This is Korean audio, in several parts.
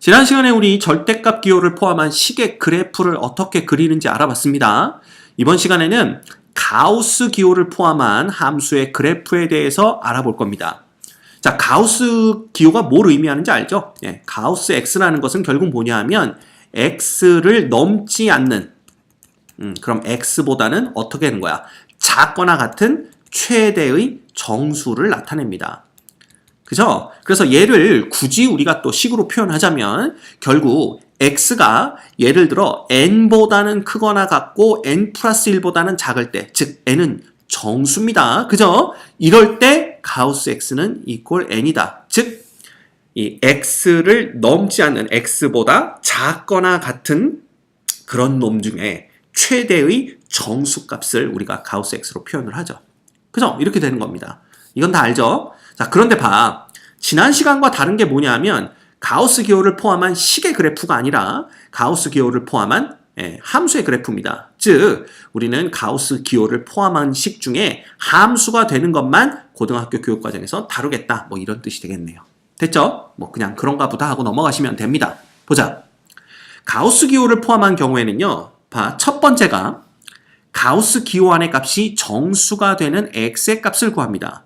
지난 시간에 우리 절대값 기호를 포함한 식의 그래프를 어떻게 그리는지 알아봤습니다. 이번 시간에는 가우스 기호를 포함한 함수의 그래프에 대해서 알아볼 겁니다. 자, 가우스 기호가 뭘 의미하는지 알죠? 가우스 x라는 것은 결국 뭐냐 하면 x를 넘지 않는 그럼 x보다는 어떻게 되는 거야? 작거나 같은 최대의 정수를 나타냅니다. 그죠? 그래서 얘를 굳이 우리가 또 식으로 표현하자면 결국 x가 예를 들어 n보다는 크거나 같고 n 플러스 1보다는 작을 때, 즉 n은 정수입니다. 그죠? 이럴 때 가우스 x는 equal n이다. 즉 이 x를 넘지 않는 x보다 작거나 같은 그런 놈 중에 최대의 정수값을 우리가 가우스 x로 표현을 하죠. 그죠? 이렇게 되는 겁니다. 이건 다 알죠? 자, 그런데 봐. 지난 시간과 다른 게 뭐냐면 가우스 기호를 포함한 식의 그래프가 아니라 가우스 기호를 포함한 함수의 그래프입니다. 즉 우리는 가우스 기호를 포함한 식 중에 함수가 되는 것만 고등학교 교육과정에서 다루겠다. 뭐 이런 뜻이 되겠네요. 됐죠? 뭐 그냥 그런가 보다 하고 넘어가시면 됩니다. 보자. 가우스 기호를 포함한 경우에는요. 봐. 첫 번째가 가우스 기호 안의 값이 정수가 되는 x의 값을 구합니다.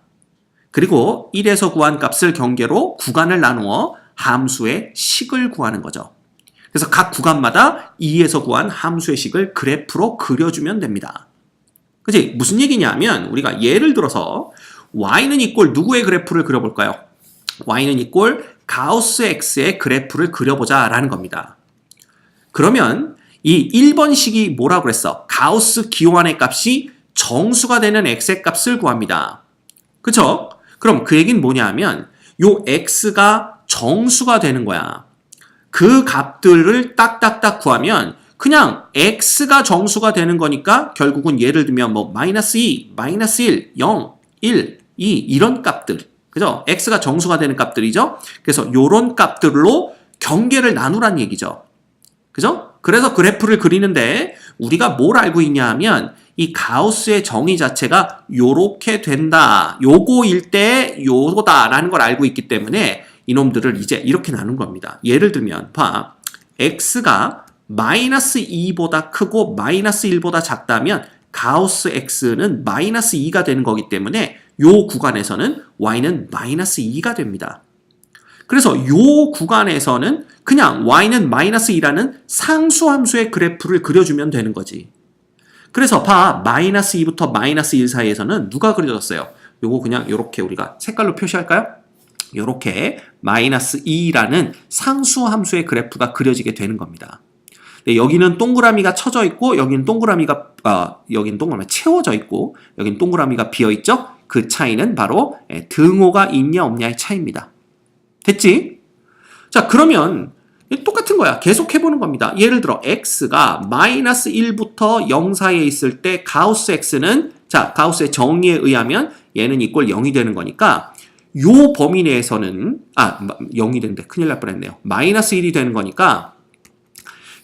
그리고 1에서 구한 값을 경계로 구간을 나누어 함수의 식을 구하는 거죠. 그래서 각 구간마다 2에서 구한 함수의 식을 그래프로 그려주면 됩니다. 그치? 무슨 얘기냐면 우리가 예를 들어서 y는 equal 누구의 그래프를 그려볼까요? y는 equal 가우스 x의 그래프를 그려보자 라는 겁니다. 그러면 이 1번 식이 뭐라고 그랬어? 가우스 기호 안의 값이 정수가 되는 x의 값을 구합니다. 그쵸? 그럼 그 얘기는 뭐냐 하면 요 x가 정수가 되는 거야. 그 값들을 딱딱딱 구하면 그냥 x가 정수가 되는 거니까 결국은 예를 들면 뭐 마이너스 2, 마이너스 1, 0, 1, 2 이런 값들. 그죠? x가 정수가 되는 값들이죠. 그래서 요런 값들로 경계를 나누란 얘기죠. 그죠? 그래서 그래프를 그리는데 우리가 뭘 알고 있냐 하면 이 가우스의 정의 자체가 요렇게 된다. 요거일 때 요거다라는 걸 알고 있기 때문에 이놈들을 이제 이렇게 나눈 겁니다. 예를 들면 봐. x가 마이너스 2보다 크고 마이너스 1보다 작다면 가우스 x는 마이너스 2가 되는 거기 때문에 요 구간에서는 y는 마이너스 2가 됩니다. 그래서 요 구간에서는 그냥 y는 마이너스 2라는 상수함수의 그래프를 그려주면 되는 거지. 그래서 봐. 마이너스 2부터 마이너스 1 사이에서는 누가 그려졌어요? 요거 그냥 요렇게 우리가 색깔로 표시할까요? 요렇게 마이너스 2라는 상수함수의 그래프가 그려지게 되는 겁니다. 네, 여기는 동그라미가 쳐져 있고 여기는 동그라미가 채워져 있고 여기는 동그라미가 비어 있죠? 그 차이는 바로 등호가 있냐 없냐의 차이입니다. 됐지? 자, 그러면 똑같은 거야. 계속 해보는 겁니다. 예를 들어 x가 마이너스 1부터 0 사이에 있을 때 가우스 x는 자 가우스의 정의에 의하면 얘는 equal 0이 되는 거니까 요 범위 내에서는 0이 되는데 큰일 날 뻔했네요. 마이너스 1이 되는 거니까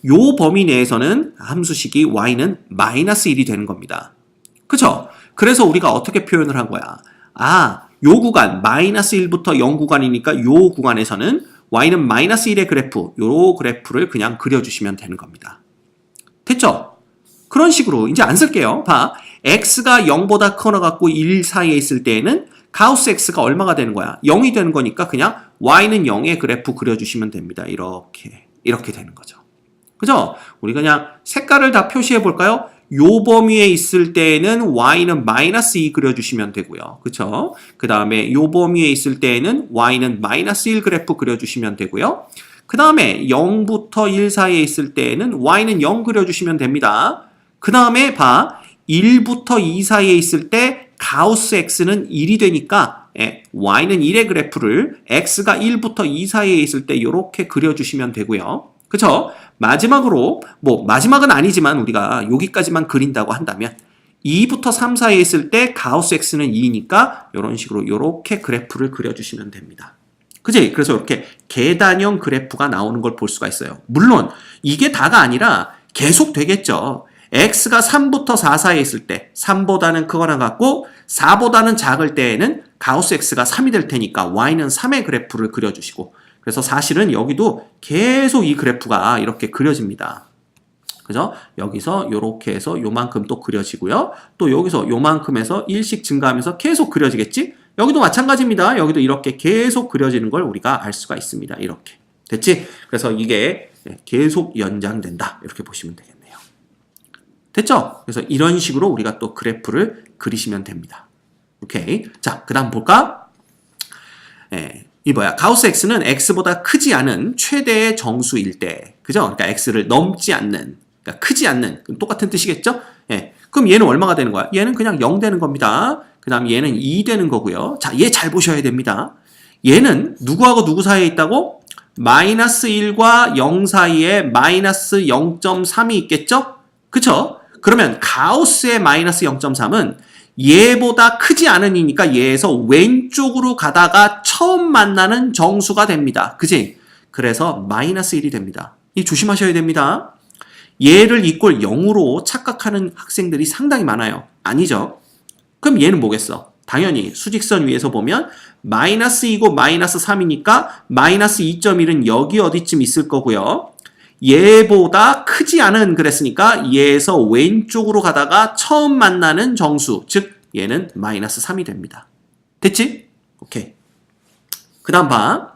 요 범위 내에서는 함수식이 y는 마이너스 1이 되는 겁니다. 그쵸? 그래서 우리가 어떻게 표현을 한 거야? 요 구간 마이너스 1부터 0 구간이니까 요 구간에서는 y는 마이너스 1의 그래프, 요 그래프를 그냥 그려주시면 되는 겁니다. 됐죠? 그런 식으로 이제 안 쓸게요. 봐. x가 0보다 커나 갖고 1 사이에 있을 때에는 가우스 x가 얼마가 되는 거야? 0이 되는 거니까 그냥 y는 0의 그래프 그려주시면 됩니다. 이렇게 되는 거죠. 그죠? 우리 그냥 색깔을 다 표시해 볼까요? 요 범위에 있을 때에는 y는 마이너스 2 그려주시면 되고요. 그쵸? 그 다음에 요 범위에 있을 때에는 y는 마이너스 1 그래프 그려주시면 되고요. 그 다음에 0부터 1 사이에 있을 때에는 y는 0 그려주시면 됩니다. 그 다음에 봐. 1부터 2 사이에 있을 때 가우스 x는 1이 되니까 y는 1의 그래프를 x가 1부터 2 사이에 있을 때 이렇게 그려주시면 되고요. 그쵸? 마지막으로 마지막은 아니지만 우리가 여기까지만 그린다고 한다면 2부터 3 사이에 있을 때 가우스 x는 2니까 이런 식으로 이렇게 그래프를 그려주시면 됩니다. 그치? 그래서 이렇게 계단형 그래프가 나오는 걸 볼 수가 있어요. 물론 이게 다가 아니라 계속 되겠죠. x가 3부터 4 사이에 있을 때 3보다는 크거나 같고 4보다는 작을 때에는 가우스 x가 3이 될 테니까 y는 3의 그래프를 그려주시고 그래서 사실은 여기도 계속 이 그래프가 이렇게 그려집니다. 그죠? 여기서 요렇게 해서 요만큼 또 그려지고요. 또 여기서 요만큼에서 1씩 증가하면서 계속 그려지겠지? 여기도 마찬가지입니다. 여기도 이렇게 계속 그려지는 걸 우리가 알 수가 있습니다. 이렇게. 됐지? 그래서 이게 계속 연장된다. 이렇게 보시면 되겠네요. 됐죠? 그래서 이런 식으로 우리가 또 그래프를 그리시면 됩니다. 오케이. 자, 그 다음 볼까? 이 뭐야? 가우스 x는 x보다 크지 않은 최대의 정수일 때. 그죠? 그러니까 x를 넘지 않는. 그러니까 크지 않는. 똑같은 뜻이겠죠? 예. 그럼 얘는 얼마가 되는 거야? 얘는 그냥 0 되는 겁니다. 그 다음 얘는 2 되는 거고요. 자, 얘 잘 보셔야 됩니다. 얘는 누구하고 누구 사이에 있다고? 마이너스 1과 0 사이에 마이너스 0.3이 있겠죠? 그쵸? 그러면 가우스의 마이너스 0.3은 얘보다 크지 않으니까 얘에서 왼쪽으로 가다가 처음 만나는 정수가 됩니다. 그지? 그래서 마이너스 1이 됩니다. 이 조심하셔야 됩니다. 얘를 이꼴 0으로 착각하는 학생들이 상당히 많아요. 아니죠? 그럼 얘는 뭐겠어? 당연히 수직선 위에서 보면 마이너스 2고 마이너스 3이니까 마이너스 2.1은 여기 어디쯤 있을 거고요. 얘보다 크지 않은 그랬으니까 얘에서 왼쪽으로 가다가 처음 만나는 정수, 즉 얘는 마이너스 3이 됩니다. 됐지? 오케이. 그 다음 봐.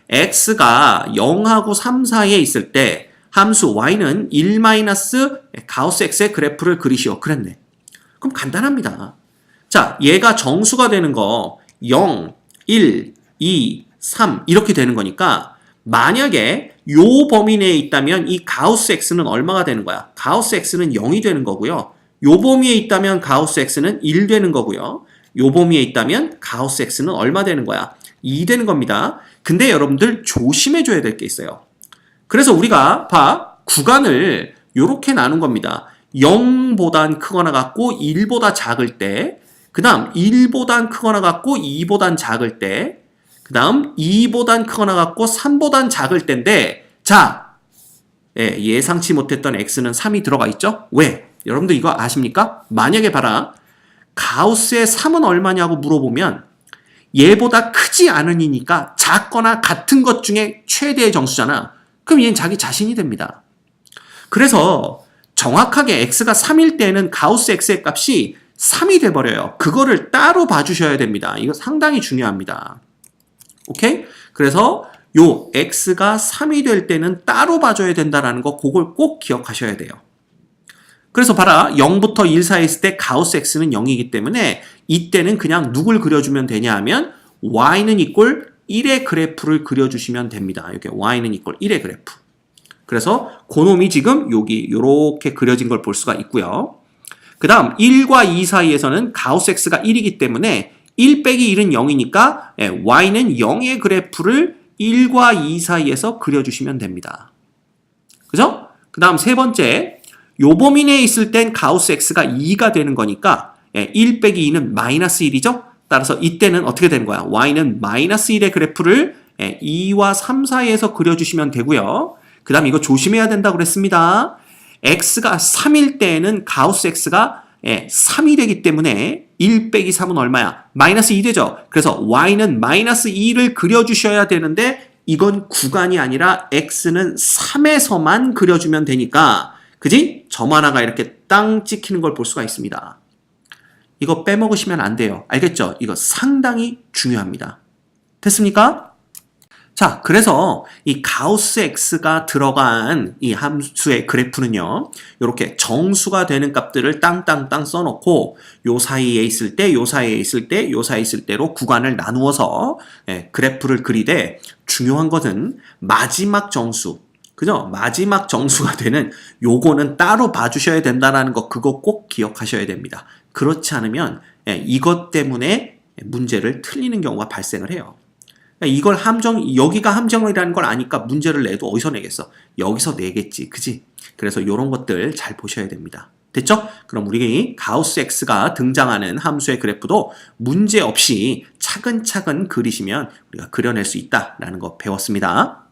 x가 0하고 3 사이에 있을 때 함수 y는 1 가우스 x의 그래프를 그리시오. 그랬네. 그럼 간단합니다. 자, 얘가 정수가 되는 거 0, 1, 2, 3 이렇게 되는 거니까 만약에 요 범위 내에 있다면 이 가우스 x는 얼마가 되는 거야? 가우스 x는 0이 되는 거고요. 요 범위에 있다면 가우스 x는 1 되는 거고요. 요 범위에 있다면 가우스 x는 얼마 되는 거야? 2 되는 겁니다. 근데 여러분들 조심해 줘야 될 게 있어요. 그래서 우리가 구간을 요렇게 나눈 겁니다. 0보단 크거나 같고 1보다 작을 때, 그 다음 1보단 크거나 같고 2보단 작을 때, 그 다음 2보단 크거나 같고 3보단 작을 때인데, 자, 예상치 못했던 x는 3이 들어가 있죠? 왜? 여러분들 이거 아십니까? 만약에 봐라. 가우스의 3은 얼마냐고 물어보면 얘보다 크지 않으니까 작거나 같은 것 중에 최대의 정수잖아. 그럼 얘는 자기 자신이 됩니다. 그래서 정확하게 x가 3일 때는 가우스 x의 값이 3이 돼버려요. 그거를 따로 봐주셔야 됩니다. 이거 상당히 중요합니다. 오케이? 그래서 요 x가 3이 될 때는 따로 봐줘야 된다는 거 그걸 꼭 기억하셔야 돼요. 그래서 봐라. 0부터 1 사이에 있을 때 가우스 x는 0이기 때문에 이때는 그냥 누굴 그려주면 되냐 하면 y는 이꼴 1의 그래프를 그려주시면 됩니다. 이렇게 y는 이꼴 1의 그래프. 그래서 그놈이 지금 여기 요렇게 그려진 걸 볼 수가 있고요. 그 다음 1과 2 사이에서는 가우스 x가 1이기 때문에 1 빼기 1은 0이니까 y는 0의 그래프를 1과 2 사이에서 그려주시면 됩니다. 그죠? 그 다음 세 번째, 요 범위 내에 있을 땐 가우스 x가 2가 되는 거니까 1 빼기 2는 마이너스 1이죠? 따라서 이때는 어떻게 되는 거야? y는 마이너스 1의 그래프를 2와 3 사이에서 그려주시면 되고요. 그 다음 이거 조심해야 된다고 그랬습니다. x가 3일 때에는 가우스 x가 3이 되기 때문에 1 빼기 3은 얼마야? 마이너스 2 되죠? 그래서 y는 마이너스 2를 그려주셔야 되는데 이건 구간이 아니라 x는 3에서만 그려주면 되니까 그지? 점 하나가 이렇게 땅 찍히는 걸 볼 수가 있습니다. 이거 빼먹으시면 안 돼요. 알겠죠? 이거 상당히 중요합니다. 됐습니까? 자, 그래서 이 가우스 x가 들어간 이 함수의 그래프는요. 이렇게 정수가 되는 값들을 땅땅땅 써놓고 요 사이에 있을 때, 요 사이에 있을 때, 요 사이에 있을 때로 구간을 나누어서 그래프를 그리되 중요한 것은 마지막 정수, 그죠? 마지막 정수가 되는 요거는 따로 봐주셔야 된다는 거 그거 꼭 기억하셔야 됩니다. 그렇지 않으면 이것 때문에 문제를 틀리는 경우가 발생을 해요. 이걸 여기가 함정이라는 걸 아니까 문제를 내도 어디서 내겠어? 여기서 내겠지. 그지? 그래서 이런 것들 잘 보셔야 됩니다. 됐죠? 그럼 우리 가우스 x가 등장하는 함수의 그래프도 문제 없이 차근차근 그리시면 우리가 그려낼 수 있다라는 거 배웠습니다.